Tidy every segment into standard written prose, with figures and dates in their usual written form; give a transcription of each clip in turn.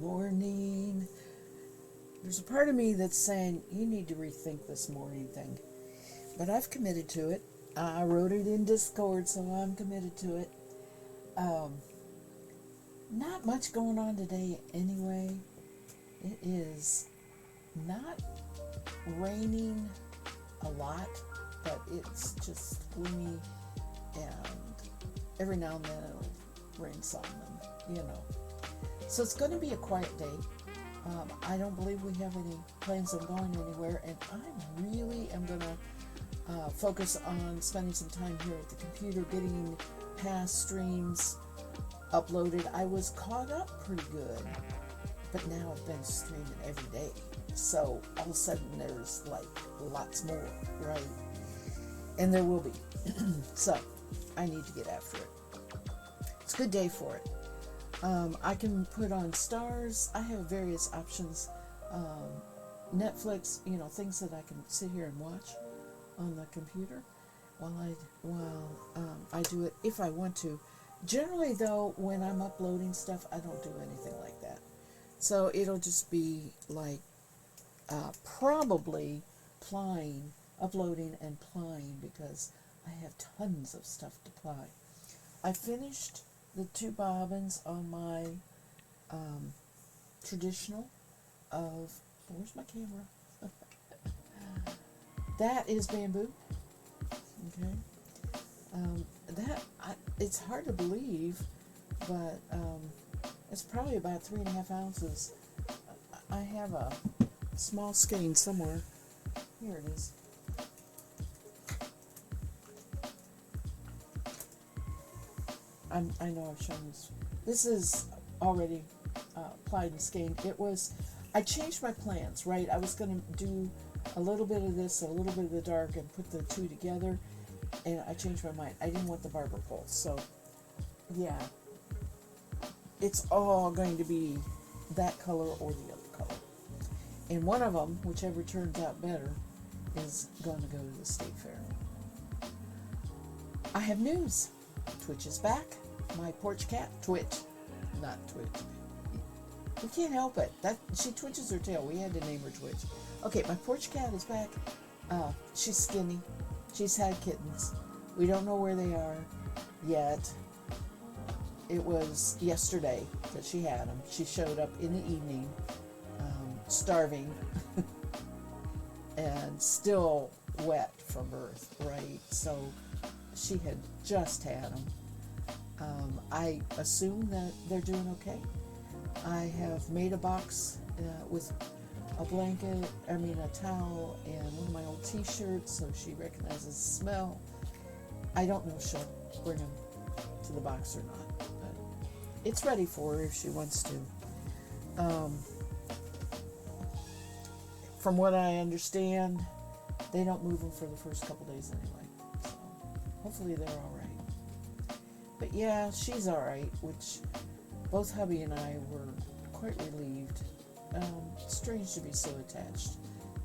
morning. There's a part of me that's saying you need to rethink this morning thing, but I've committed to it. I wrote it in Discord, so I'm committed to it. Um, Not much going on today anyway. It is not raining a lot, but it's just gloomy, and every now and then it'll rain some, and. So it's going to be a quiet day. I don't believe we have any plans on going anywhere, and I really am going to focus on spending some time here at the computer, getting past streams uploaded. I was caught up pretty good, but now I've been streaming every day. So all of a sudden there's like lots more, right? And there will be. So I need to get after it. It's a good day for it. I can put on stars. I have various options. Netflix, things that I can sit here and watch on the computer while I do it if I want to. Generally, though, when I'm uploading stuff, I don't do anything like that. So it'll just be like probably uploading and plying, because I have tons of stuff to ply. I finished the 2 bobbins on my traditional of, where's my camera? That is bamboo. Okay. It's hard to believe, but it's probably about 3.5 ounces. I have a small skein somewhere. Here it is. I know I've shown this. This is already plied and skeined. I changed my plans, right? I was going to do a little bit of this, a little bit of the dark, and put the 2 together, and I changed my mind. I didn't want the barber pole, so yeah. It's all going to be that color or the other color. And one of them, whichever turns out better, is going to go to the state fair. I have news. Twitch is back. My porch cat, Twitch, not Twitch. We can't help it. She twitches her tail. We had to name her Twitch. Okay, my porch cat is back. She's skinny. She's had kittens. We don't know where they are yet. It was yesterday that she had them. She showed up in the evening, starving, and still wet from birth, right? So she had just had them. I assume that they're doing okay. I have made a box with a towel, and one of my old t-shirts, so she recognizes the smell. I don't know if she'll bring them to the box or not, but it's ready for her if she wants to. From what I understand, they don't move them for the first couple days anyway, so hopefully they're all right. But yeah, she's all right, which both hubby and I were quite relieved. Strange to be so attached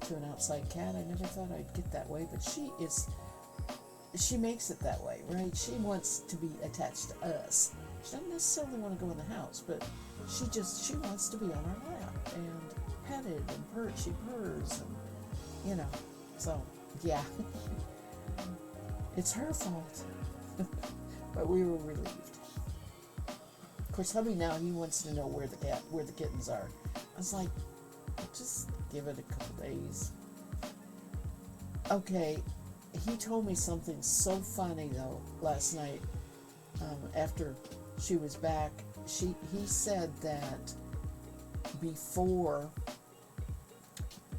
to an outside cat. I never thought I'd get that way, but she makes it that way, right? She wants to be attached to us. She doesn't necessarily want to go in the house, but she wants to be on our lap and petted and purred. She purrs, and so yeah. It's her fault. But we were relieved. Of course, hubby now, he wants to know where the kittens are. I was like, just give it a couple days. Okay, he told me something so funny though last night. After she was back, he said that before,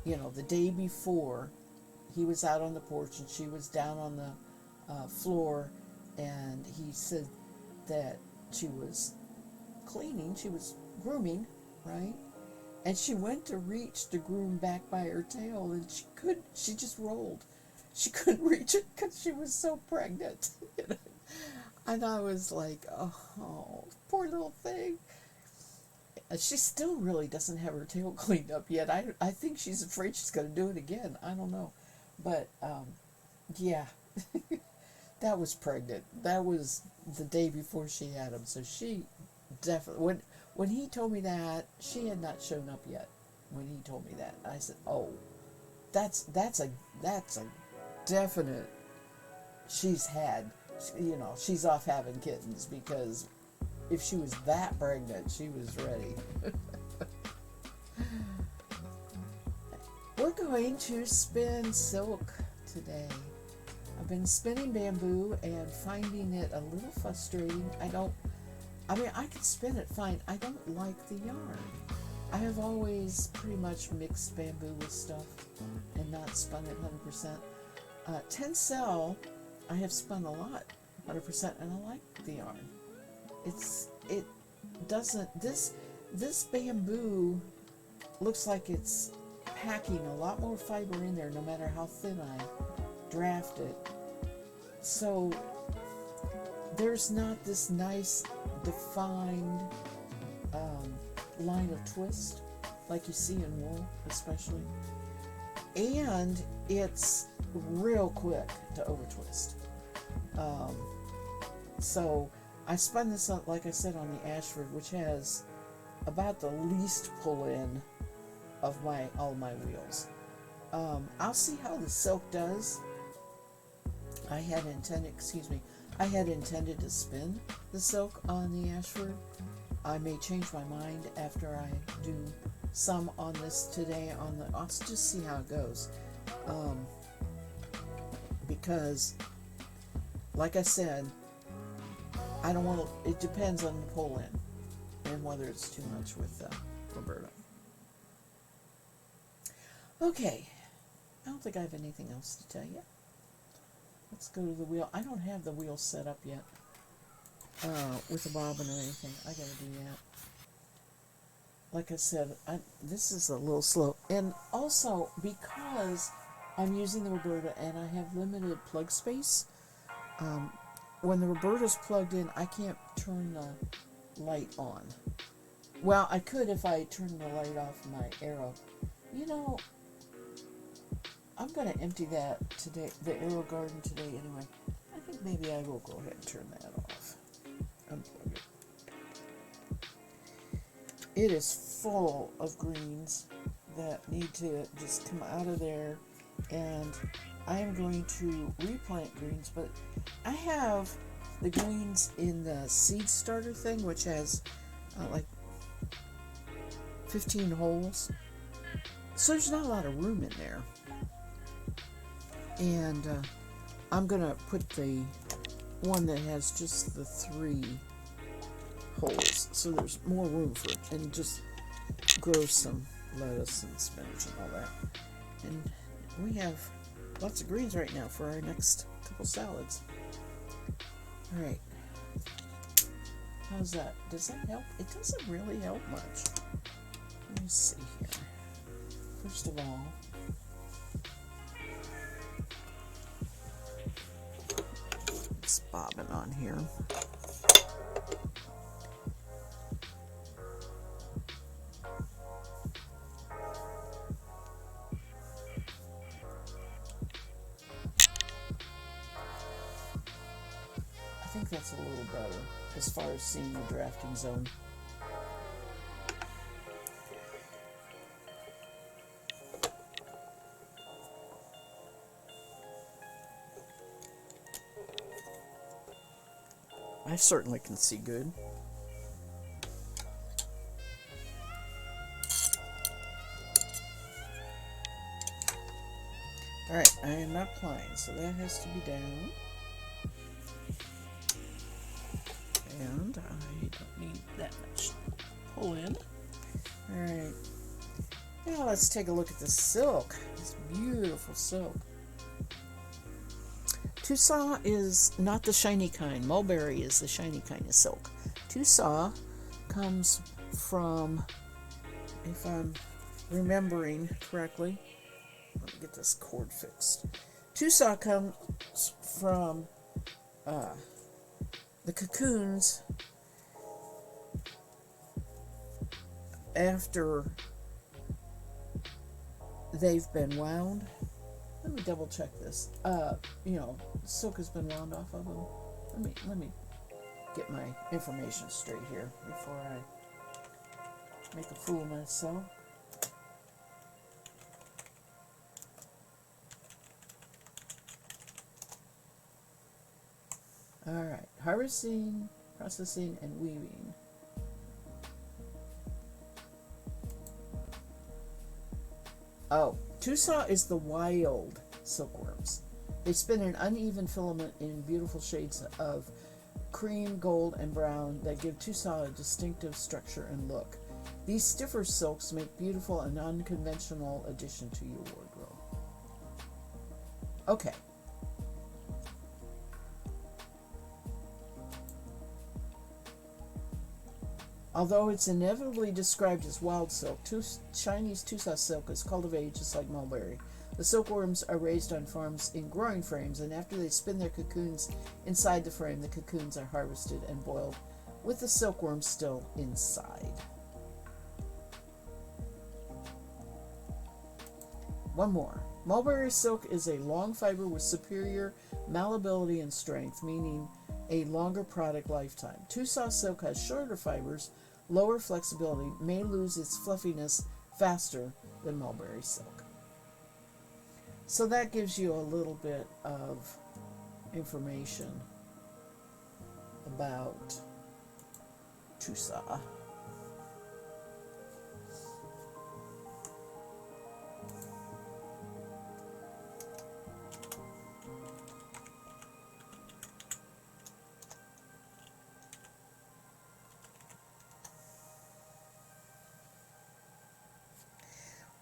the day before, he was out on the porch and she was down on the floor. And he said that she was cleaning, she was grooming, right? And she went to reach the groom back by her tail, and she just rolled. She couldn't reach it because she was so pregnant. And I was like, oh, poor little thing. She still really doesn't have her tail cleaned up yet. I think she's afraid she's going to do it again. I don't know. But, yeah. That was pregnant. That was the day before she had him. So she definitely, when he told me that, she had not shown up yet. When he told me that, I said, "Oh, that's a definite. She's she's off having kittens, because if she was that pregnant, she was ready." We're going to spin silk today. I've been spinning bamboo and finding it a little frustrating. I can spin it fine. I don't like the yarn. I have always pretty much mixed bamboo with stuff and not spun it 100%. Tencel, I have spun a lot 100%, and I like the yarn. This bamboo looks like it's packing a lot more fiber in there, no matter how thin I draft it. So there's not this nice defined line of twist like you see in wool, especially. And it's real quick to over twist. So I spun this up, like I said, on the Ashford, which has about the least pull in of all my wheels. I'll see how the silk does. I had intended to spin the silk on the Ashford. I may change my mind after I do some on this today. I'll just see how it goes. Because, like I said, I don't want to. It depends on the pull in and whether it's too much with Roberta. Okay, I don't think I have anything else to tell you. Let's go to the wheel. I don't have the wheel set up yet with a bobbin or anything. I gotta do that. Like I said, this is a little slow. And also, because I'm using the Roberta and I have limited plug space, when the Roberta's plugged in, I can't turn the light on. Well, I could if I turned the light off my Arrow. I'm going to empty that today, the Arrow Garden today anyway. I think maybe I will go ahead and turn that off. Unplug it. It is full of greens that need to just come out of there, and I am going to replant greens, but I have the greens in the seed starter thing, which has like 15 holes, so there's not a lot of room in there. And I'm going to put the one that has just the 3 holes, so there's more room for it, and just grow some lettuce and spinach and all that. And we have lots of greens right now for our next couple salads. All right. How's that? Does that help? It doesn't really help much. Let me see here. First of all, it's bobbin on here. I think that's a little better as far as seeing the drafting zone. I certainly can see good. Alright, I am not applying, so that has to be down. And I don't need that much pull in. Alright. Now let's take a look at the silk. This beautiful silk. Tusaw is not the shiny kind. Mulberry is the shiny kind of silk. Tusaw comes from, if I'm remembering correctly, let me get this cord fixed. Tusaw comes from the cocoons after they've been wound. Let me double check this. Silk has been wound off of them. Let me get my information straight here before I make a fool of myself. Alright, harvesting, processing, and weaving. Oh, Tusaw is the wild silkworms. They spin an uneven filament in beautiful shades of cream, gold, and brown that give Tusaw a distinctive structure and look. These stiffer silks make beautiful and unconventional addition to your wardrobe. Okay. Although it's inevitably described as wild silk, Chinese Tusaw silk is cultivated just like mulberry. The silkworms are raised on farms in growing frames, and after they spin their cocoons inside the frame, the cocoons are harvested and boiled with the silkworms still inside. One more. Mulberry silk is a long fiber with superior malleability and strength, meaning a longer product lifetime. Tusaw silk has shorter fibers, lower flexibility, may lose its fluffiness faster than mulberry silk. So that gives you a little bit of information about Tusaw.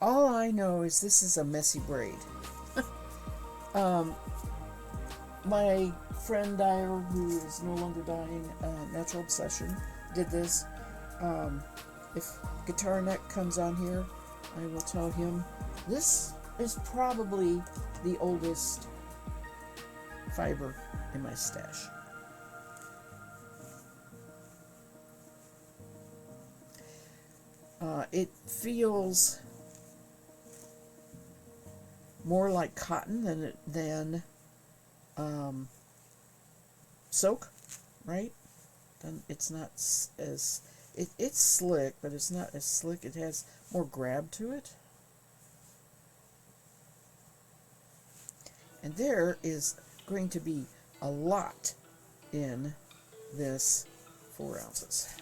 All I know is this is a messy braid. My friend Dyer, who is no longer dying, Natural Obsession, did this. If Guitar Neck comes on here, I will tell him this is probably the oldest fiber in my stash. It feels more like cotton than silk, right? It's not as it's slick, but it's not as slick. It has more grab to it. And there is going to be a lot in this 4 ounces.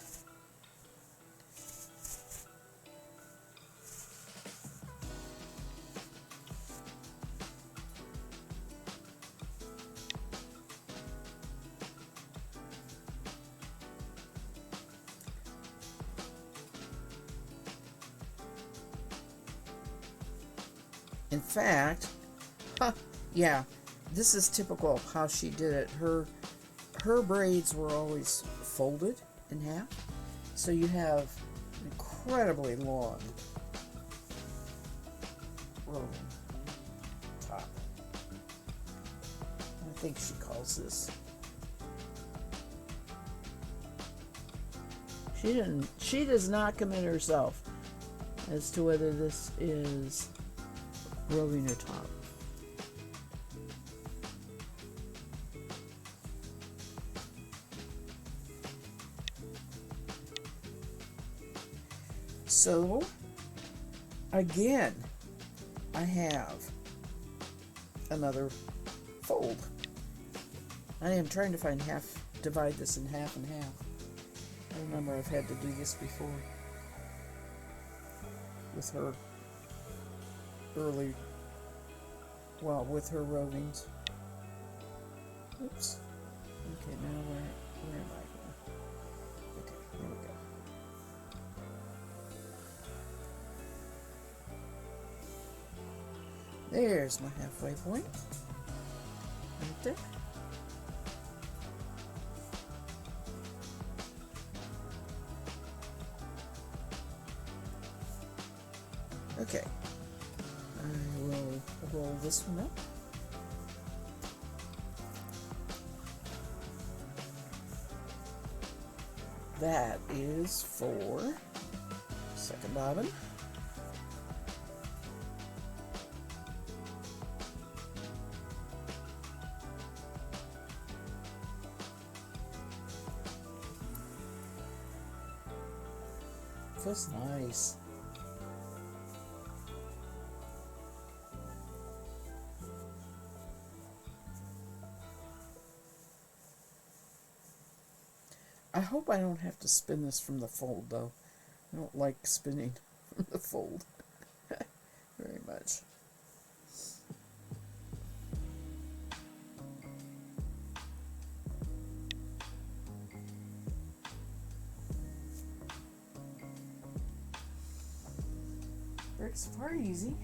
In fact, yeah, this is typical of how she did it. Her braids were always folded in half, so you have an incredibly long roving top. I think she calls this. She does not commit herself as to whether this is roving or top. So, again, I have another fold. I am trying to divide this in half and half. I remember I've had to do this before with her with her rovings. Oops. Okay, now where am I going? Okay, here we go. There's my halfway point. Right there. Okay. I will roll this one up. That is for second bobbin. feels nice. I hope I don't have to spin this from the fold, though. I don't like spinning from the fold very much. Bricks are easy.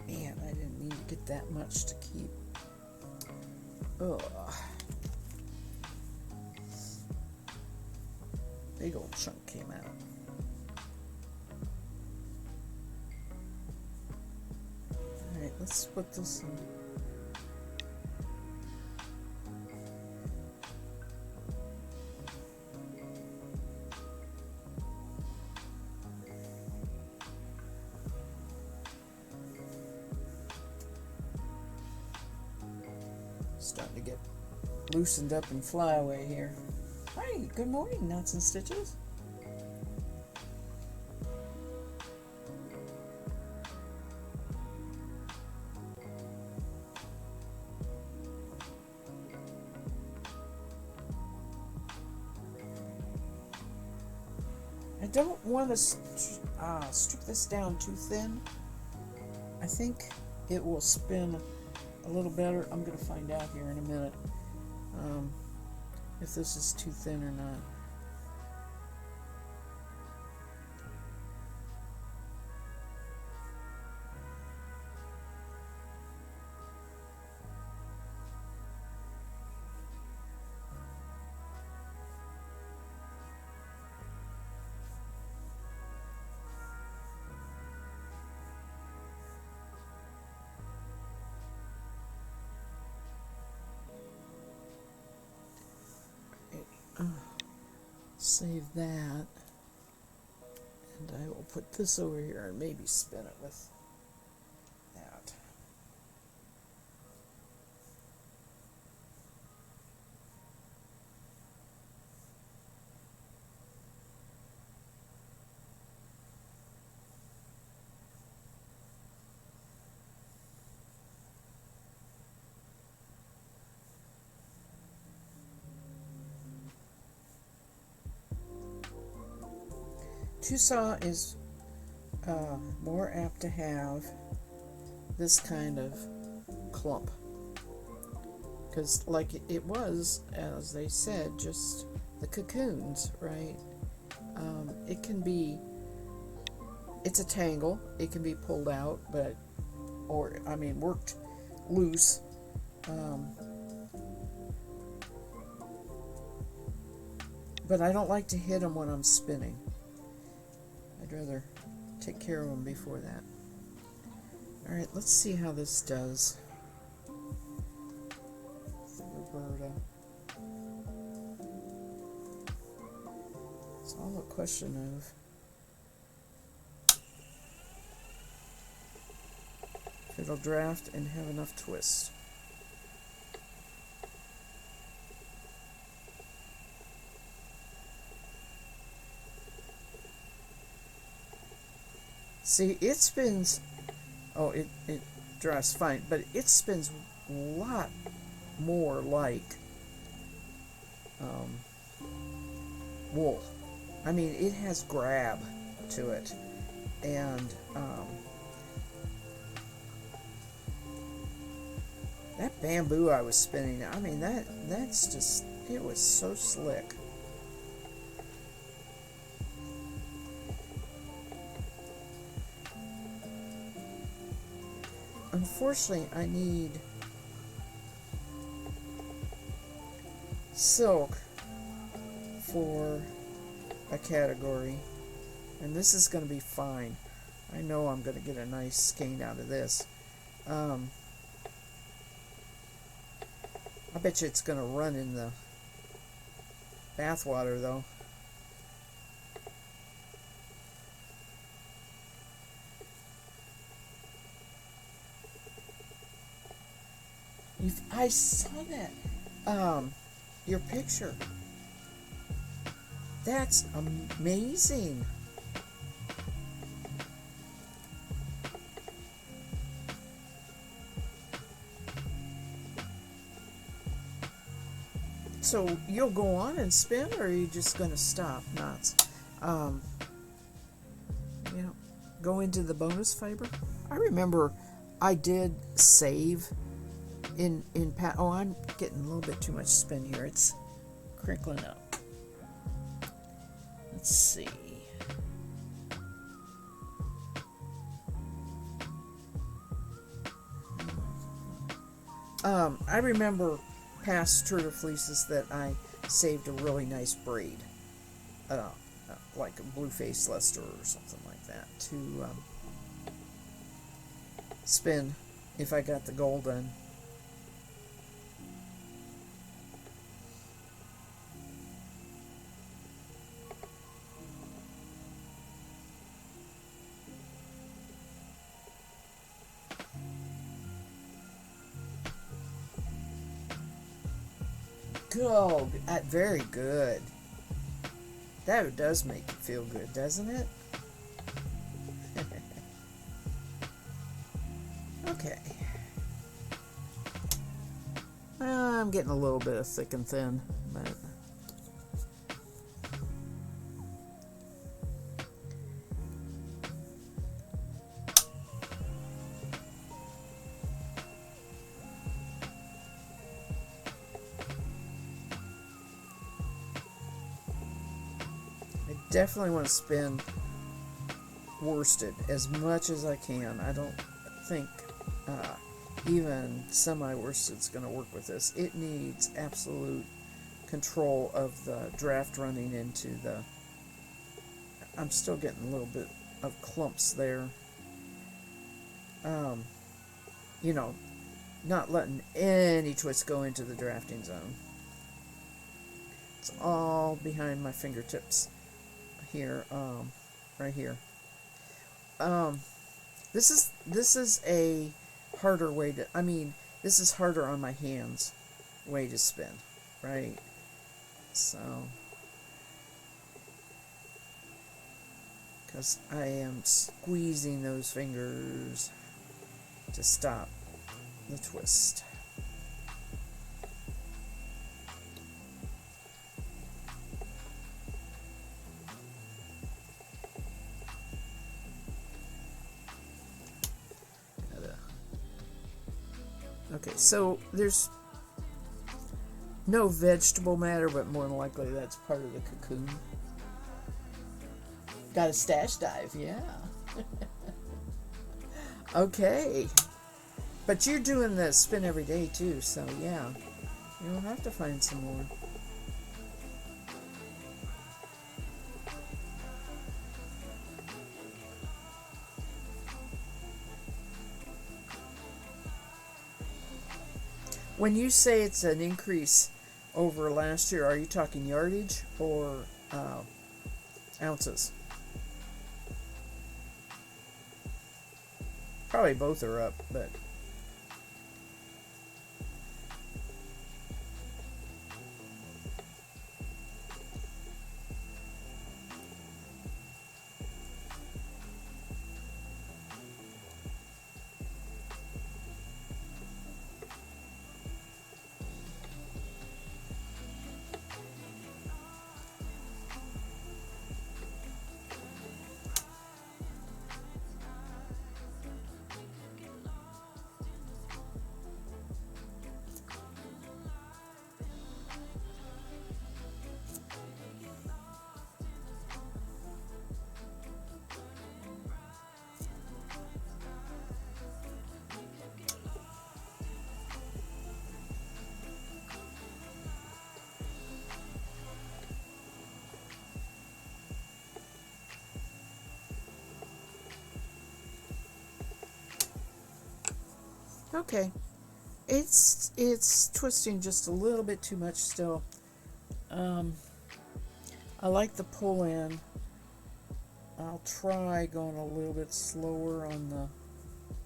Man, I didn't mean to get that much to keep. Ugh. Big old chunk came out. Alright, let's split this in. Starting to get loosened up and fly away here. Hi, good morning, Knots and Stitches. I don't want to strip this down too thin. I think it will spin a little better. I'm going to find out here in a minute if this is too thin or not. Save that, and I will put this over here and maybe spin it with that. Two-saw is more apt to have this kind of clump, because like it was, as they said, just the cocoons, right? It can be, it's a tangle, it can be pulled out, but, or I mean worked loose. But I don't like to hit them when I'm spinning. I'd rather take care of them before that. Alright, let's see how this does. Roberta. It's all a question of if it'll draft and have enough twist. See, it spins, oh, it drafts fine, but it spins a lot more like wool. I mean, it has grab to it, and That bamboo I was spinning, I mean, that's just, it was so slick. Unfortunately, I need silk for a category, and this is going to be fine. I know I'm going to get a nice skein out of this. I bet you it's going to run in the bath water, though. I saw that. Your picture. That's amazing. So you'll go on and spin, or are you just going to stop knots? You know, go into the bonus fiber. I remember I did save in oh, I'm getting a little bit too much spin here. It's crinkling up. Let's see. I remember past turtle fleeces that I saved a really nice braid, like a blue face luster or something like that, to spin if I got the gold done. Go, very good. That does make you feel good, doesn't it? Okay. I'm getting a little bit of thick and thin, but I definitely want to spin worsted as much as I can. I don't think even semi-worsted is going to work with this. It needs absolute control of the draft running into the... I'm still getting a little bit of clumps there. You know, not letting any twist go into the drafting zone. It's all behind my fingertips here, right here. This is a harder way to, I mean, this is harder on my hands way to spin, right? So, because I am squeezing those fingers to stop the twist. Okay, so there's no vegetable matter, but more than likely that's part of the cocoon. Got a stash dive, yeah. Okay. But you're doing the spin every day too, so yeah. You'll have to find some more. When you say it's an increase over last year, are you talking yardage or ounces? Probably both are up, but... Okay. It's twisting just a little bit too much still. Um, I like the pull in. I'll try going a little bit slower on the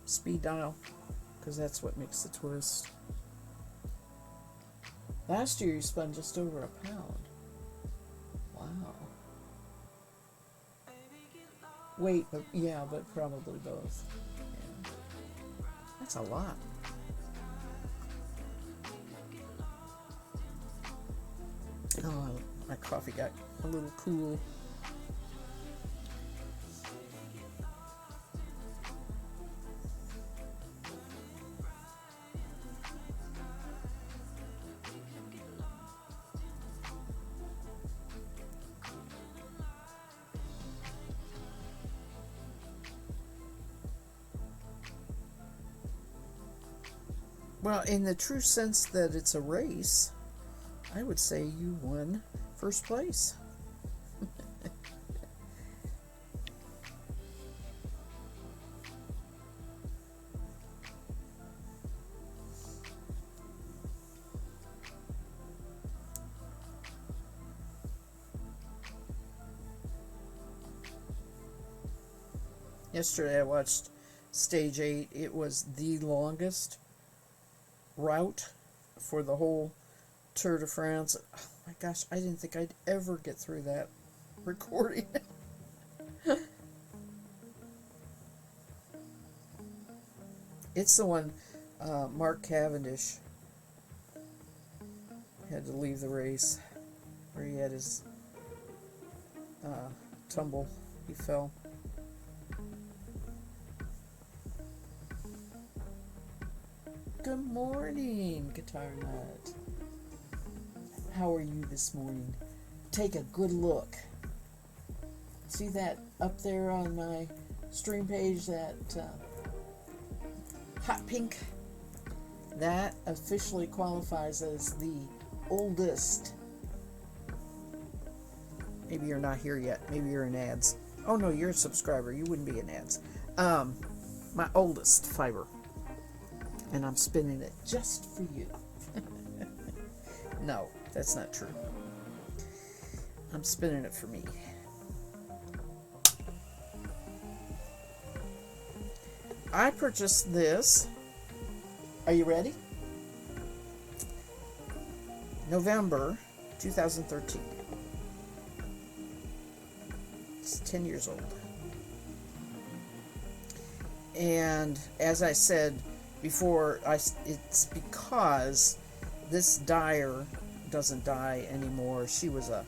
speed dial because that's what makes the twist. Last year you spun just over a pound. Wow. Weight, but yeah, but probably both. Yeah. That's a lot. Oh, my coffee got a little cool. Well, in the true sense that it's a race, I would say you won first place. Yesterday I watched Stage 8. It was the longest route for the whole Tour de France. Oh my gosh, I didn't think I'd ever get through that recording. It's the one Mark Cavendish had to leave the race, where he had his tumble. He fell. Good morning, Guitar Nut. How are you this morning? Take a good look. See that up there on my stream page, that hot pink? That officially qualifies as the oldest. Maybe you're not here yet. Maybe you're in ads. Oh no, you're a subscriber. You wouldn't be in ads. My oldest fiber. And I'm spinning it just for you. No, that's not true. I'm spinning it for me. I purchased this. Are you ready? November 2013. It's 10 years old. And as I said before, it's because this dyer doesn't dye anymore. She was a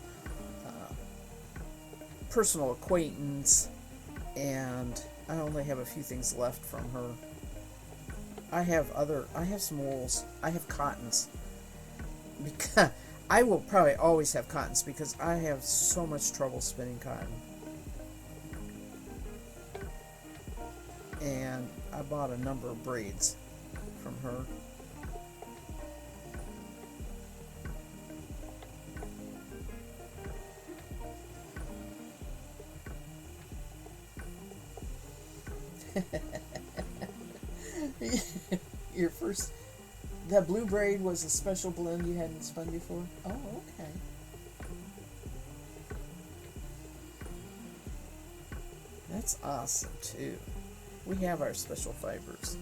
personal acquaintance, and I only have a few things left from her. I have some wools. I have cottons. Because I will probably always have cottons because I have so much trouble spinning cotton. And I bought a number of braids from her. Your first, that blue braid was a special blend you hadn't spun before? Oh, okay. That's awesome too. We have our special fibers.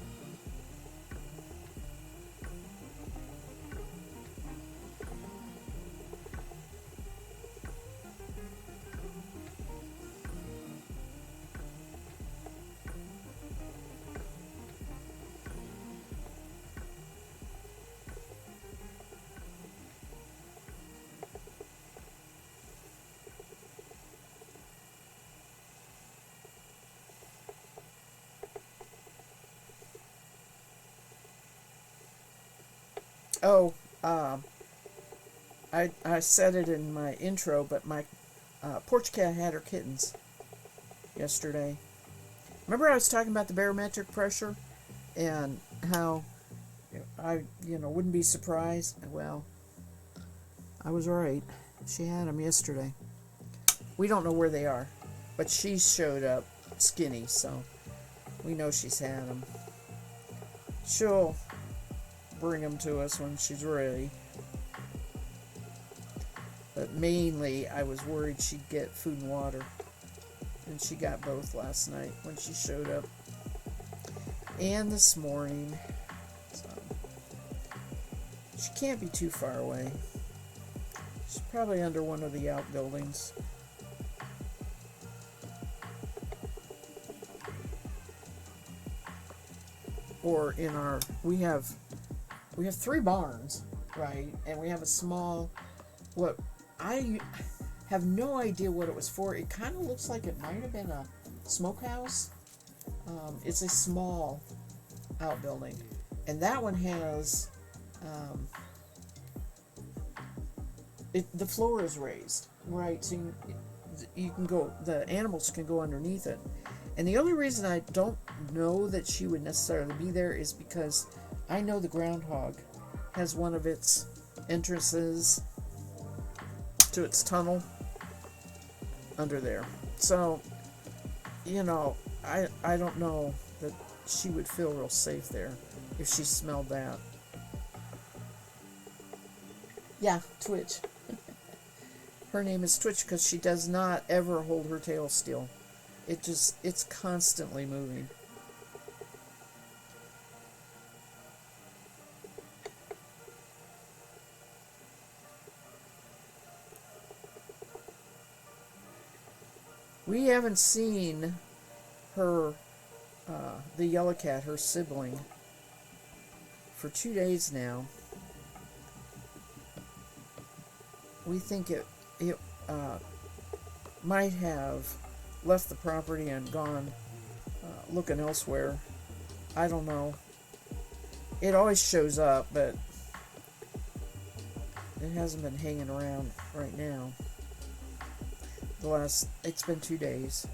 Oh, I said it in my intro, but my porch cat had her kittens yesterday. Remember I was talking about the barometric pressure and how I wouldn't be surprised. Well, I was right. She had them yesterday. We don't know where they are, but she showed up skinny, so we know she's had them. she'll bring them to us when she's ready. But mainly, I was worried she'd get food and water. And she got both last night when she showed up. And this morning. So, she can't be too far away. She's probably under one of the outbuildings. Or in our, we have 3 barns, right? And we have a small, what I have no idea what it was for. It kind of looks like it might have been a smokehouse. It's a small outbuilding, and that one has the floor is raised, right? So you can go, the animals can go underneath it. And the only reason I don't know that she would necessarily be there is because I know the groundhog has one of its entrances to its tunnel under there. So, I don't know that she would feel real safe there if she smelled that. Yeah, Twitch. Her name is Twitch because she does not ever hold her tail still. It's constantly moving. We haven't seen her, the yellow cat, her sibling, for 2 days now. We think it might have left the property and gone looking elsewhere. I don't know. It always shows up, but it hasn't been hanging around right now. It's been 2 days.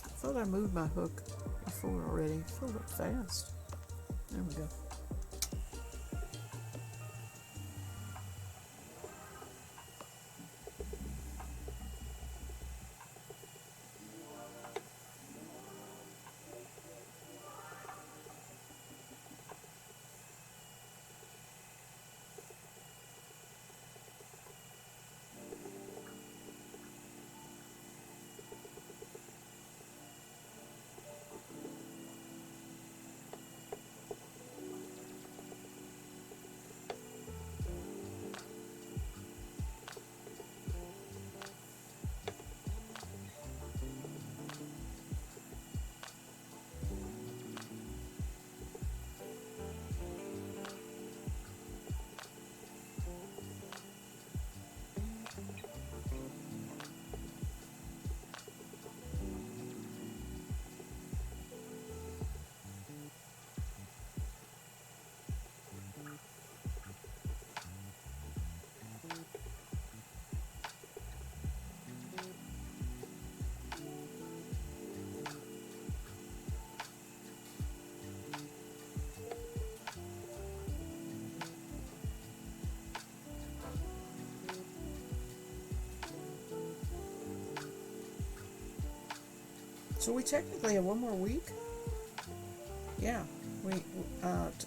I thought I moved my hook before already. Filled up fast. There we go. So we technically have one more week? Yeah.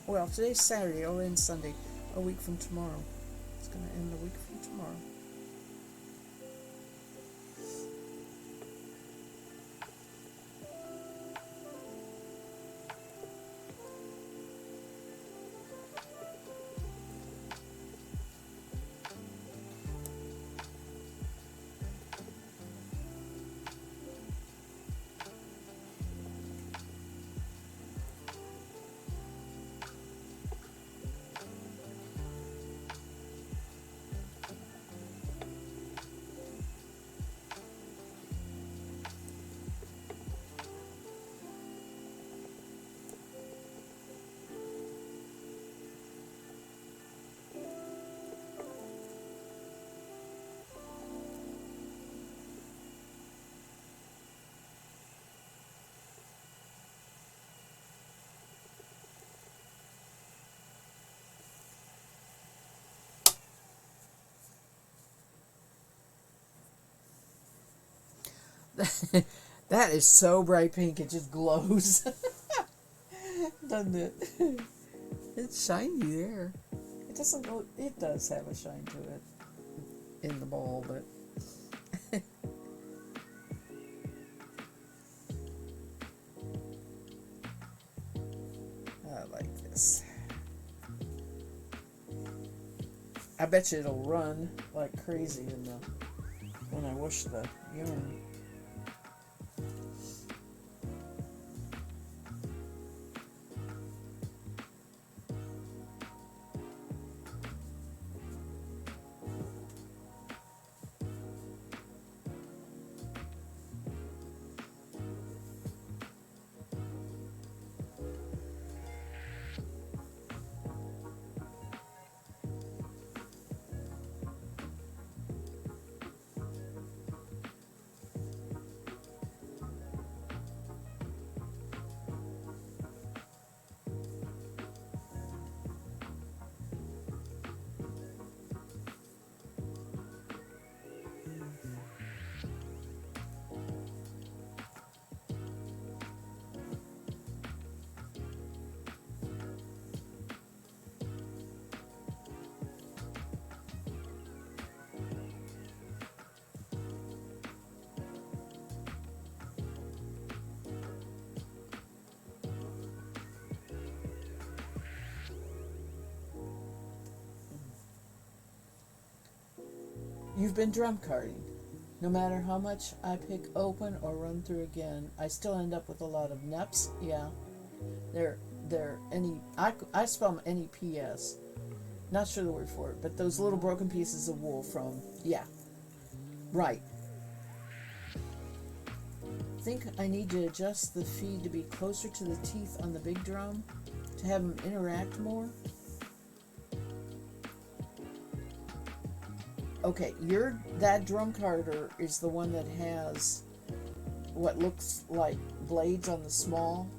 Well, today's Saturday. It'll end Sunday. A week from tomorrow. It's going to end a week from tomorrow. That is so bright pink, it just glows. Doesn't it? It's shiny there. It doesn't go, it does have a shine to it in the bowl, but I like this. I bet you it'll run like crazy when I wash the yarn. You've been drum carding. No matter how much I pick open or run through again, I still end up with a lot of neps. Yeah, they're I spell them NEPS. Not sure the word for it, but those little broken pieces of wool from, yeah, right. Think I need to adjust the feed to be closer to the teeth on the big drum to have them interact more. Okay, that drum carder is the one that has what looks like blades on the small.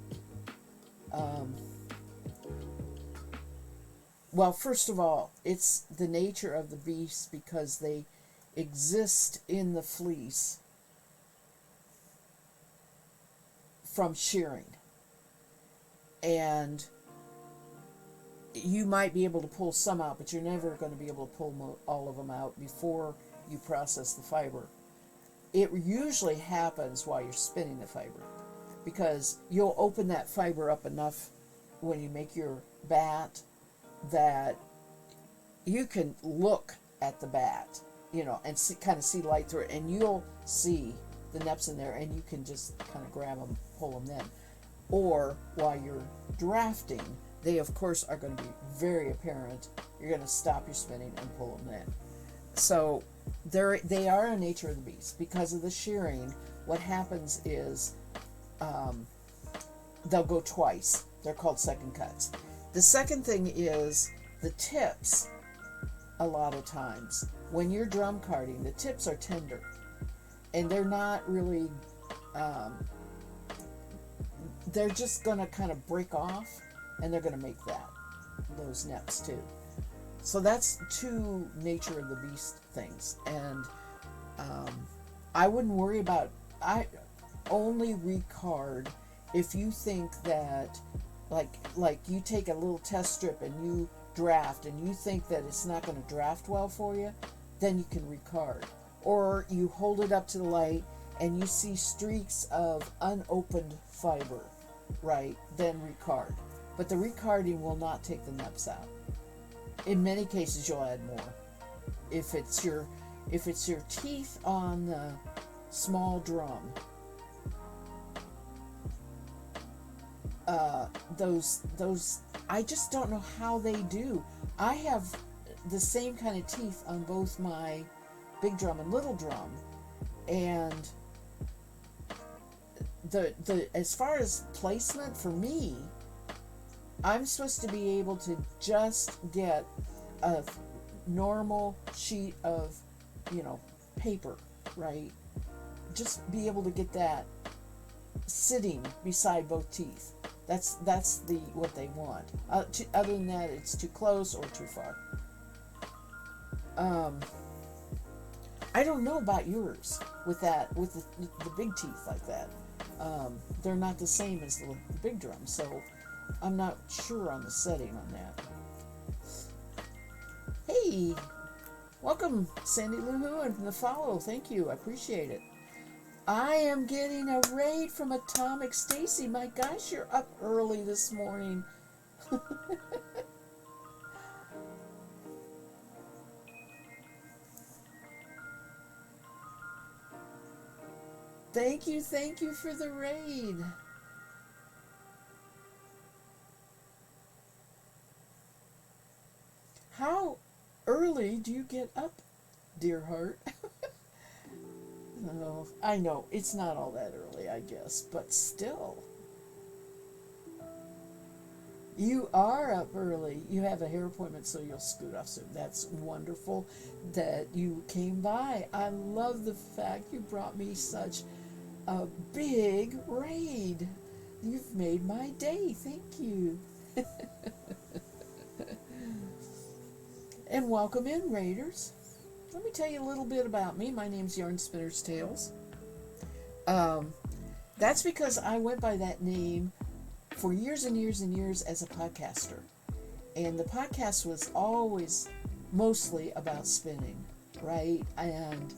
Well, first of all, it's the nature of the beast because they exist in the fleece from shearing. And you might be able to pull some out, but you're never going to be able to pull all of them out before you process the fiber. It usually happens while you're spinning the fiber because you'll open that fiber up enough when you make your bat that you can look at the bat, and kind of see light through it, and you'll see the neps in there, and you can just kind of grab them, pull them then. Or while you're drafting, they of course are going to be very apparent. You're going to stop your spinning and pull them in. So they are a nature of the beast. Because of the shearing, what happens is they'll go twice. They're called second cuts. The second thing is the tips. A lot of times when you're drum carding, the tips are tender and they're not really they're just going to kind of break off, and they're going to make those neps too. So that's two nature of the beast things. And I wouldn't worry about, I only recard if you think that like you take a little test strip and you draft and you think that it's not going to draft well for you, then you can recard. Or you hold it up to the light and you see streaks of unopened fiber, right? Then recard. But the recarding will not take the neps out. In many cases, you'll add more. If it's your teeth on the small drum, those I just don't know how they do. I have the same kind of teeth on both my big drum and little drum, and the as far as placement for me, I'm supposed to be able to just get a normal sheet of, paper, right? Just be able to get that sitting beside both teeth. That's what they want. Other than that, it's too close or too far. I don't know about yours with that, with the big teeth like that. They're not the same as the big drum, so I'm not sure on the setting on that. Hey, welcome, Sandy Lou Who, and the follow. Thank you. I appreciate it. I am getting a raid from Atomic Stacy. My gosh, you're up early this morning. Thank you for the raid. How early do you get up, dear heart? Oh, I know, it's not all that early, I guess, but still. You are up early. You have a hair appointment, so you'll scoot off soon. That's wonderful that you came by. I love the fact you brought me such a big raid. You've made my day. Thank you. And welcome in, Raiders. Let me tell you a little bit about me. My name's Yarn Spinner's Tales. That's because I went by that name for years and years and years as a podcaster. And the podcast was always mostly about spinning, right? And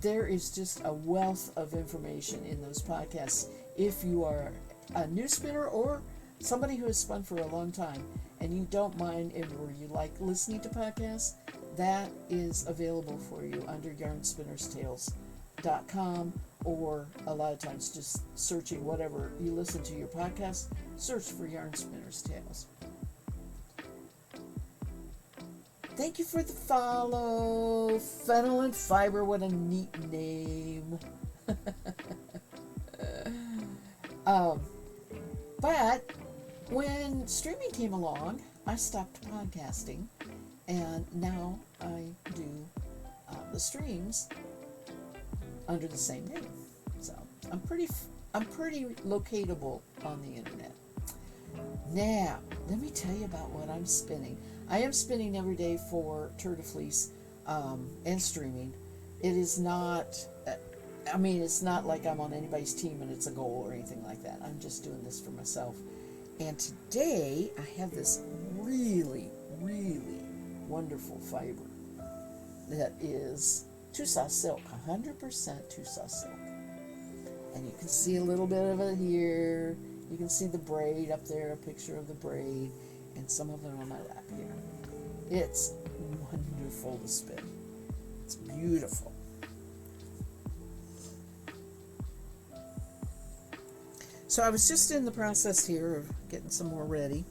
there is just a wealth of information in those podcasts. If you are a new spinner or somebody who has spun for a long time and you don't mind or you like listening to podcasts, that is available for you under yarnspinnerstales.com, or a lot of times just searching whatever you listen to your podcast, search for Yarn Spinner's Tales. Thank you for the follow. Fennel and Fiber, what a neat name. But when streaming came along, I stopped podcasting, and now I do the streams under the same name. So I'm pretty locatable on the internet. Now, let me tell you about what I'm spinning. I am spinning every day for Tour de Fleece and streaming. It is not, it's not like I'm on anybody's team and it's a goal or anything like that. I'm just doing this for myself. And today I have this really, really wonderful fiber that is Tusaw silk, 100% Tusaw silk. And you can see a little bit of it here. You can see the braid up there, a picture of the braid, and some of it on my lap here. It's wonderful to spin. It's beautiful. So I was just in the process here of getting some more ready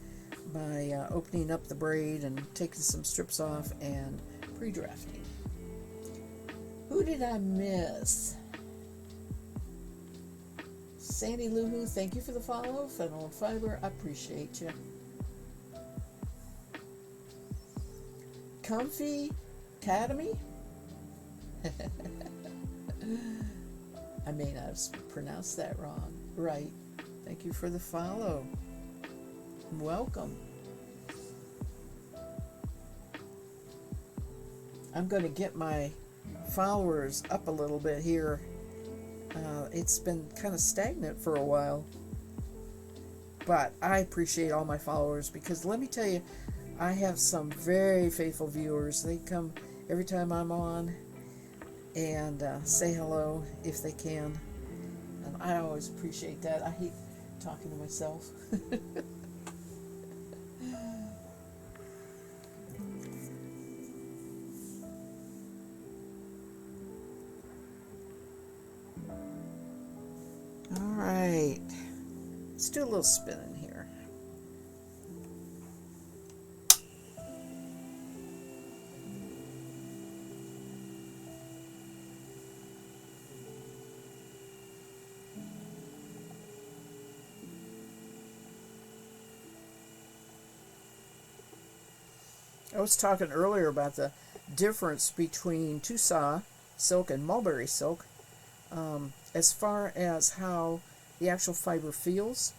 by opening up the braid and taking some strips off and pre-drafting. Who did I miss? Sandy Lou Who, thank you for the follow. Fennel and Fiber, I appreciate you. Comfy Academy? I may not have pronounced that wrong. Right. Thank you for the follow. Welcome. I'm going to get my followers up a little bit here. It's been kind of stagnant for a while, but I appreciate all my followers, because let me tell you, I have some very faithful viewers. They come every time I'm on and say hello if they can, and I always appreciate that. I hate talking to myself. Alright, let's do a little spinning here. I was talking earlier about the difference between Tusaw silk and mulberry silk. As far as how the actual fiber feels,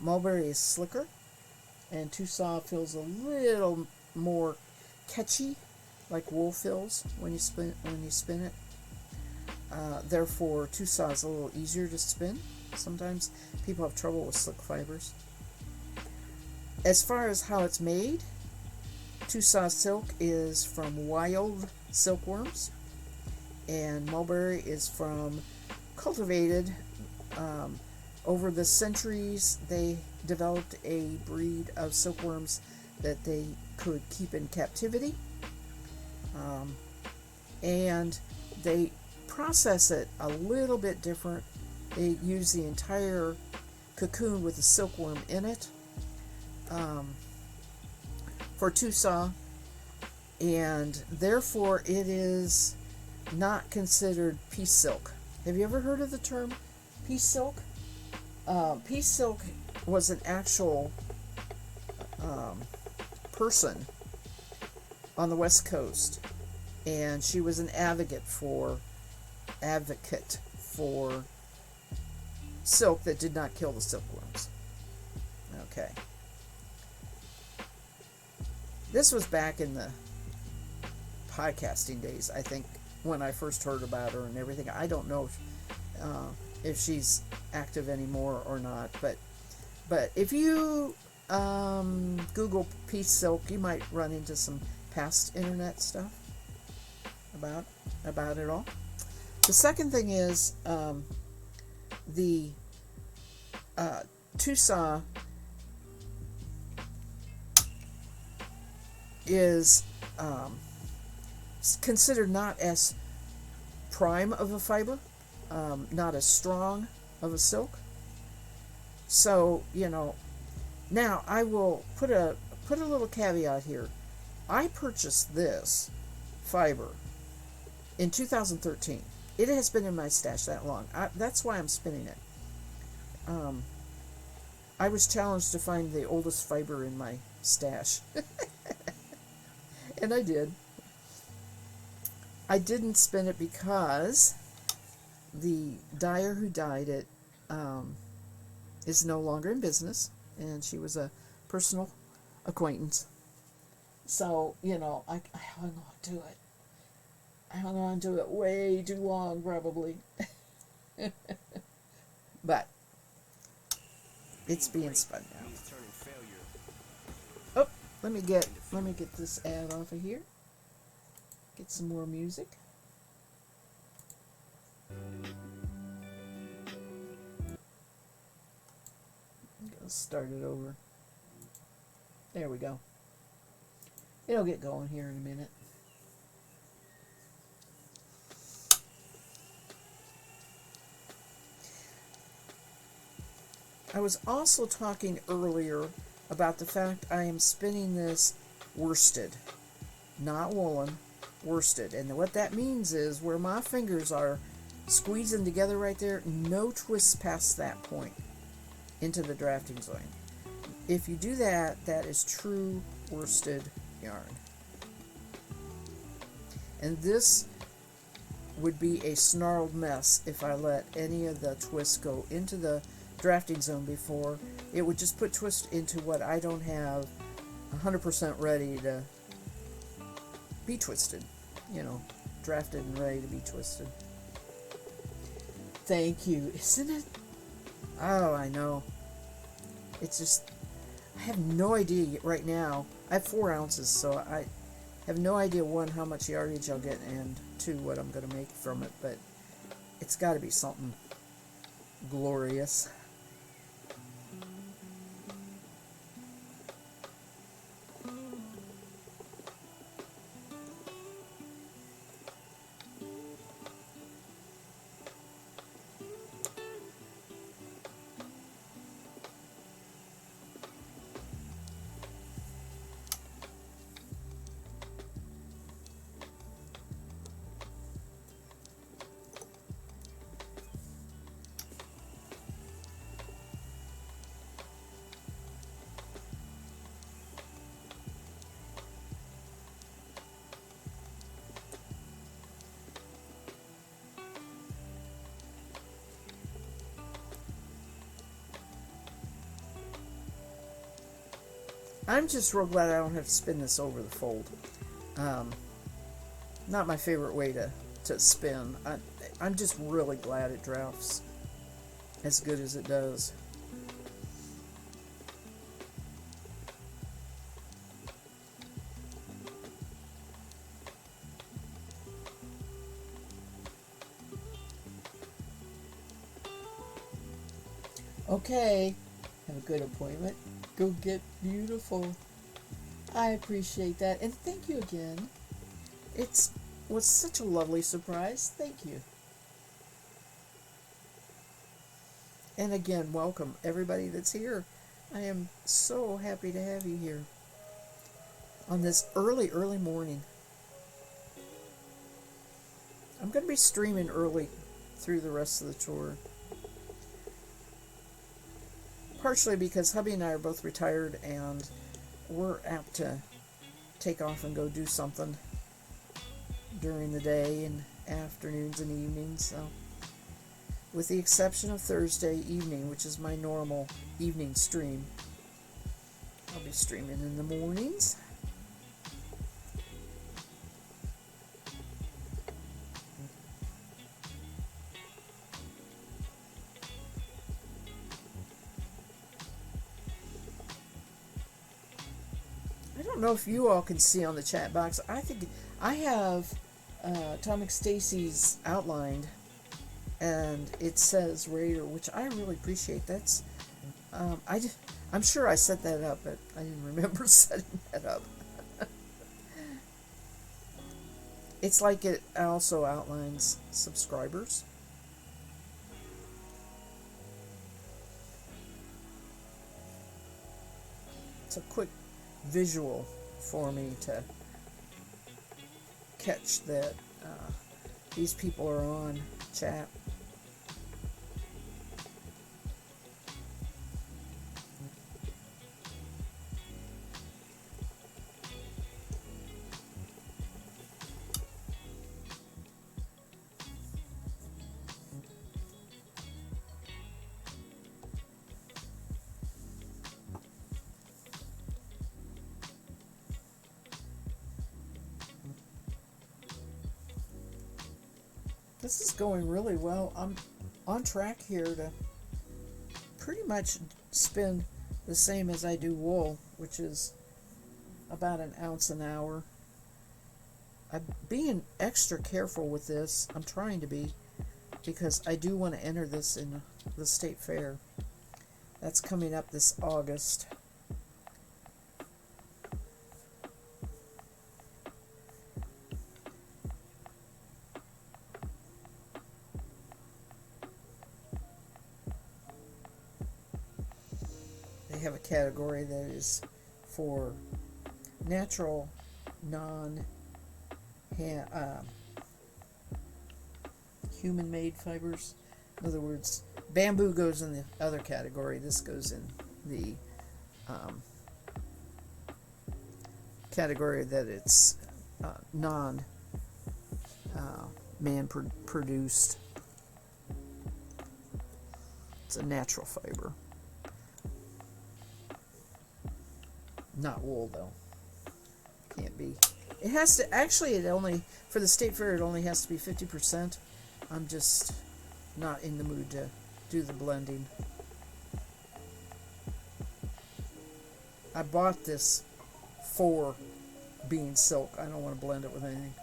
mulberry is slicker and Tusaw feels a little more catchy like wool fills when you spin it. Therefore, 2-saw is a little easier to spin. Sometimes people have trouble with silk fibers. As far as how it's made, 2-saw silk is from wild silkworms, and mulberry is from cultivated. Over the centuries, they developed a breed of silkworms that they could keep in captivity, and they process it a little bit different. They use the entire cocoon with the silkworm in it for 2-saw, and therefore it is not considered piece silk. Have you ever heard of the term piece silk? Piece silk was an actual person on the West Coast, and she was an advocate for silk that did not kill the silkworms. Okay. This was back in the podcasting days, I think, when I first heard about her and everything. I don't know if she's active anymore or not, but if you Google piece silk, you might run into some past internet stuff about it all. The second thing is the 2-saw is considered not as prime of a fiber, not as strong of a silk. So, now I will put a little caveat here. I purchased this fiber in 2013. It has been in my stash that long. That's why I'm spinning it. I was challenged to find the oldest fiber in my stash. And I did. I didn't spin it because the dyer who dyed it is no longer in business, and she was a personal acquaintance. So, I hung on to it. I hung on to it way too long, probably. But it's being spun now. Oh, let me get this ad off of here. Get some more music. Let's start it over. There we go. It'll get going here in a minute. I was also talking earlier about the fact I am spinning this worsted, not woolen, worsted. And what that means is where my fingers are squeezing together right there, no twists past that point into the drafting zone. If you do that, that is true worsted yarn. And this would be a snarled mess if I let any of the twists go into the drafting zone before. It would just put twist into what I don't have 100% ready to be twisted. Drafted and ready to be twisted. Thank you. Isn't it? Oh, I know. It's just, I have no idea right now. I have 4 ounces, so I have no idea, 1, how much yardage I'll get, and 2, what I'm going to make from it, but it's got to be something glorious. I'm just real glad I don't have to spin this over the fold. not my favorite way to spin. I'm just really glad it drafts as good as it does. Okay, have a good appointment. Go get beautiful. I appreciate that, and thank you again. It was such a lovely surprise. Thank you. And again, welcome everybody that's here. I am so happy to have you here on this early morning. I'm going to be streaming early through the rest of the tour. Partially because hubby and I are both retired and we're apt to take off and go do something during the day and afternoons and evenings. So, with the exception of Thursday evening, which is my normal evening stream, I'll be streaming in the mornings. I don't know if you all can see on the chat box. I think I have Atomic Stacy's outlined, and it says Raider, which I really appreciate. That's I'm sure I set that up, but I didn't remember setting that up. It's like it also outlines subscribers. It's a quick visual for me to catch that these people are on chat. This is going really well. I'm on track here to pretty much spin the same as I do wool, which is about an ounce an hour. I'm being extra careful with this. I'm trying to be, because I do want to enter this in the state fair. That's coming up this August. Have a category that is for natural, human-made fibers. In other words, bamboo goes in the other category. This goes in the category that it's man-produced. It's a natural fiber. Not wool, though. Can't be. It has to, actually, it only, for the state fair, it only has to be 50%. I'm just not in the mood to do the blending. I bought this for being silk. I don't want to blend it with anything.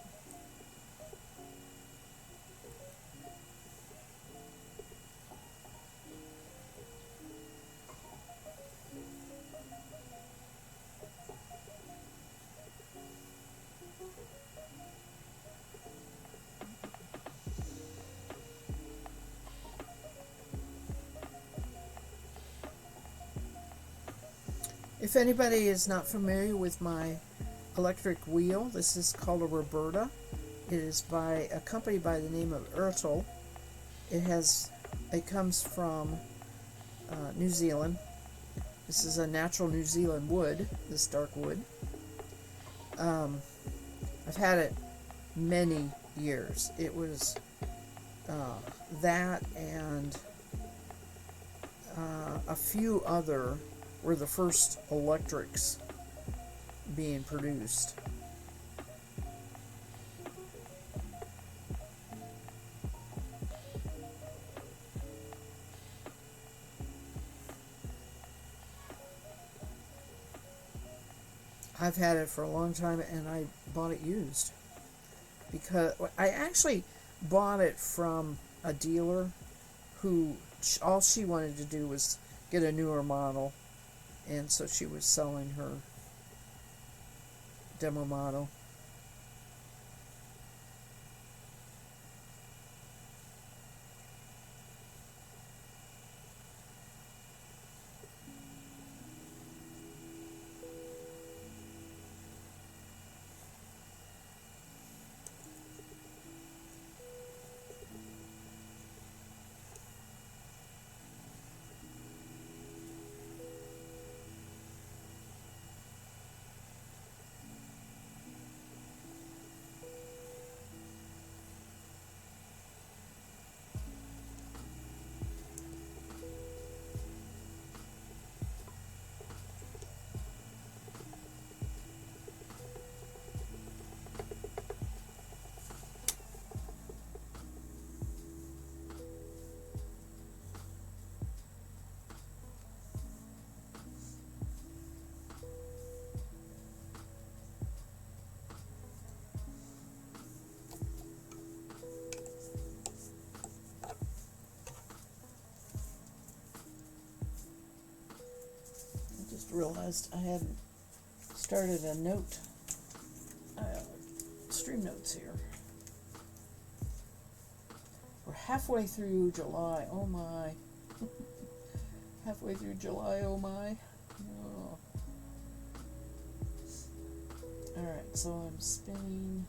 If anybody is not familiar with my electric wheel, this is called a Roberta. It is by a company by the name of Ertl. It comes from New Zealand. This is a natural New Zealand wood, this dark wood. I've had it many years. It was that and a few other were the first electrics being produced. I've had it for a long time, and I bought it used because I actually bought it from a dealer who all she wanted to do was get a newer model, and so she was selling her demo model. I just realized I hadn't started a note, uh, stream notes here. We're halfway through July. Oh my. Halfway through July. Oh my. Oh. Alright, so I'm spinning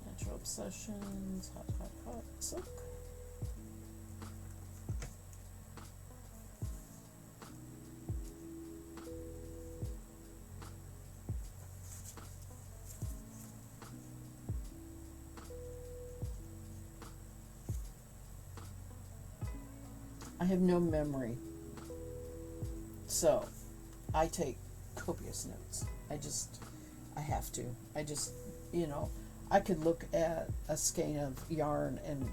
Natural Obsessions, hot, hot, hot, silk. I have no memory, so I take copious notes. I have to. You know, I could look at a skein of yarn and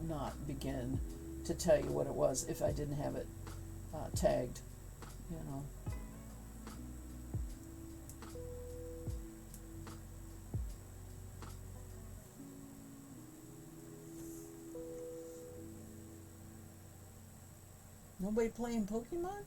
not begin to tell you what it was if I didn't have it tagged, you know. Nobody playing Pokemon?